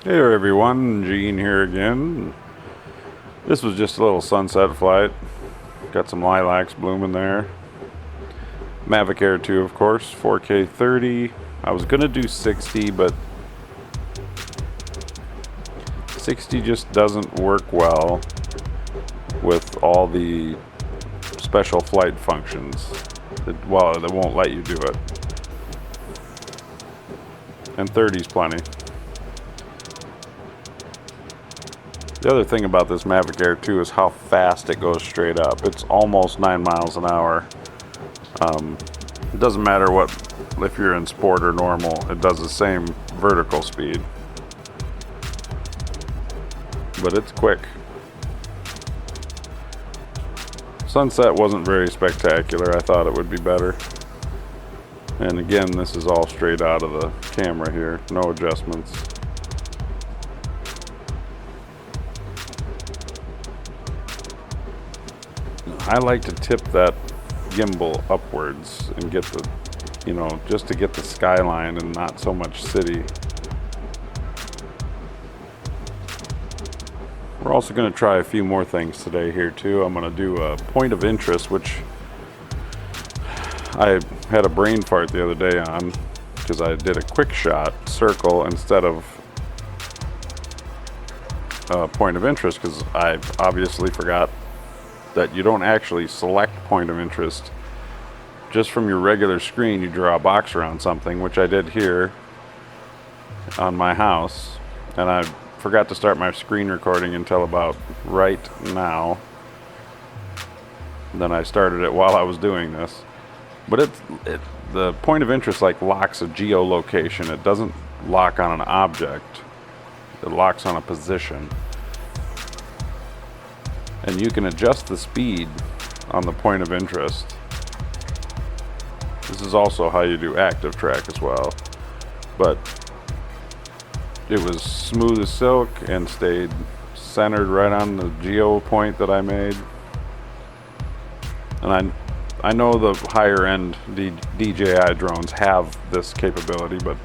Hey there everyone, Gene here again. This was just a little sunset flight. Got some lilacs blooming there. Mavic Air 2 of course, 4K 30. I was gonna do 60, but 60 just doesn't work well with all the special flight functions. It won't let you do it. And 30 is plenty. The other thing about this Mavic Air 2 is how fast it goes straight up. It's almost 9 miles an hour. It doesn't matter if you're in sport or normal, it does the same vertical speed. But it's quick. Sunset wasn't very spectacular. I thought it would be better. And again, this is all straight out of the camera here, no adjustments. I like to tip that gimbal upwards and get just to get the skyline and not so much city. We're also going to try a few more things today here too. I'm going to do a point of interest, which I had a brain fart the other day on because I did a quick shot circle instead of point of interest because I obviously forgot that you don't actually select point of interest. Just from your regular screen, you draw a box around something, which I did here on my house, and I forgot to start my screen recording until about right now. Then I started it while I was doing this. But the point of interest locks a geolocation. It doesn't lock on an object. It locks on a position. And you can adjust the speed on the point of interest. This is also how you do active track as well. But it was smooth as silk and stayed centered right on the geo point that I made. And I know the higher end DJI drones have this capability, but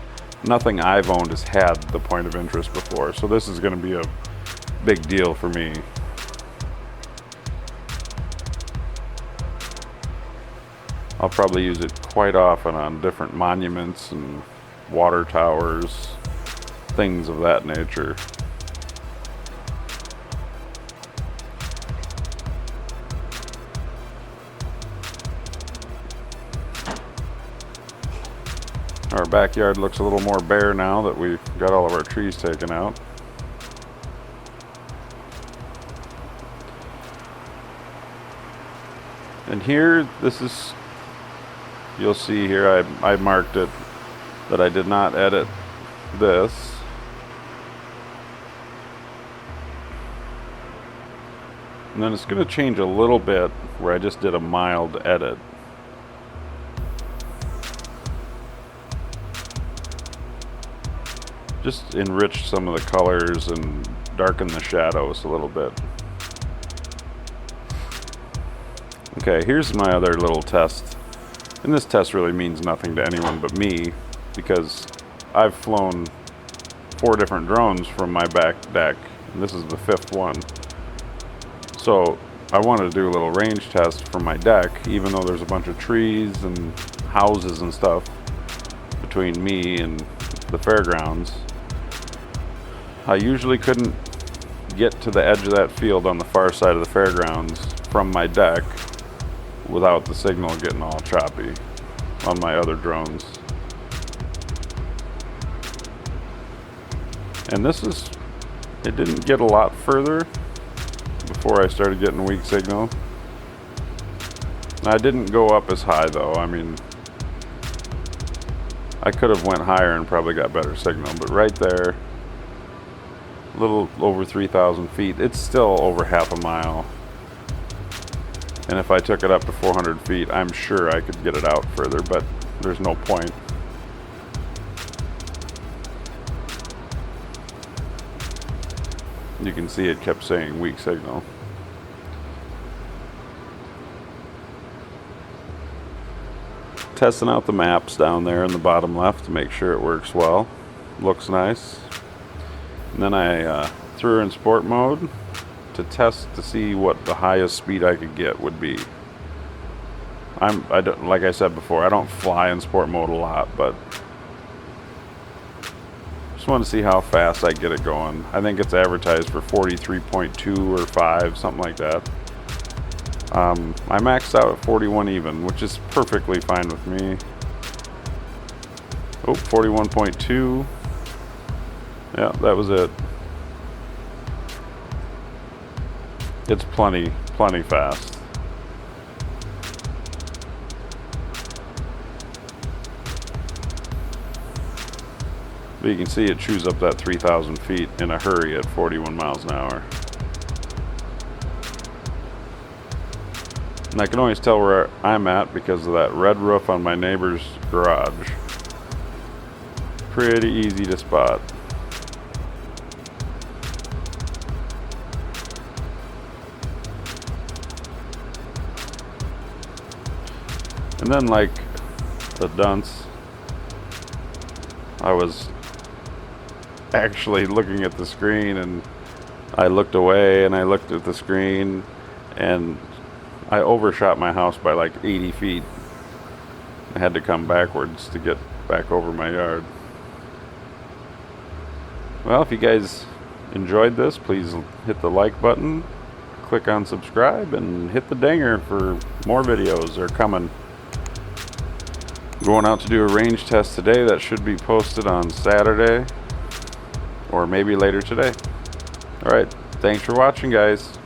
nothing I've owned has had the point of interest before. So this is going to be a big deal for me. I'll probably use it quite often on different monuments and water towers, things of that nature. Our backyard looks a little more bare now that we got all of our trees taken out. And here, you'll see here, I marked it that I did not edit this. And then it's going to change a little bit where I just did a mild edit. Just enriched some of the colors and darkened the shadows a little bit. Okay, here's my other little test. And this test really means nothing to anyone but me because I've flown 4 different drones from my back deck, and this is the 5th one. So I wanted to do a little range test from my deck, even though there's a bunch of trees and houses and stuff between me and the fairgrounds. I usually couldn't get to the edge of that field on the far side of the fairgrounds from my deck without the signal getting all choppy on my other drones. And it didn't get a lot further before I started getting weak signal. I didn't go up as high though. I mean, I could have went higher and probably got better signal, but right there, a little over 3,000 feet, it's still over half a mile. And if I took it up to 400 feet, I'm sure I could get it out further, but there's no point. You can see it kept saying weak signal. Testing out the maps down there in the bottom left to make sure it works well. Looks nice. And then I threw her in sport mode to test to see what the highest speed I could get would be. I don't, like I said before, I don't fly in sport mode a lot, but just want to see how fast I get it going. I think it's advertised for 43.2 or 5, something like that. I maxed out at 41 even, which is perfectly fine with me. Oh, 41.2. Yeah, that was it. It's plenty fast. But you can see it chews up that 3,000 feet in a hurry at 41 miles an hour. And I can always tell where I'm at because of that red roof on my neighbor's garage. Pretty easy to spot. And then, like the dunce, I was actually looking at the screen, and I looked away and I looked at the screen, and I overshot my house by like 80 feet. I had to come backwards to get back over my yard. Well, if you guys enjoyed this, please hit the like button, click on subscribe, and hit the dinger for more videos. They're coming. I'm going out to do a range test today that should be posted on Saturday or maybe later today. Alright, thanks for watching, guys.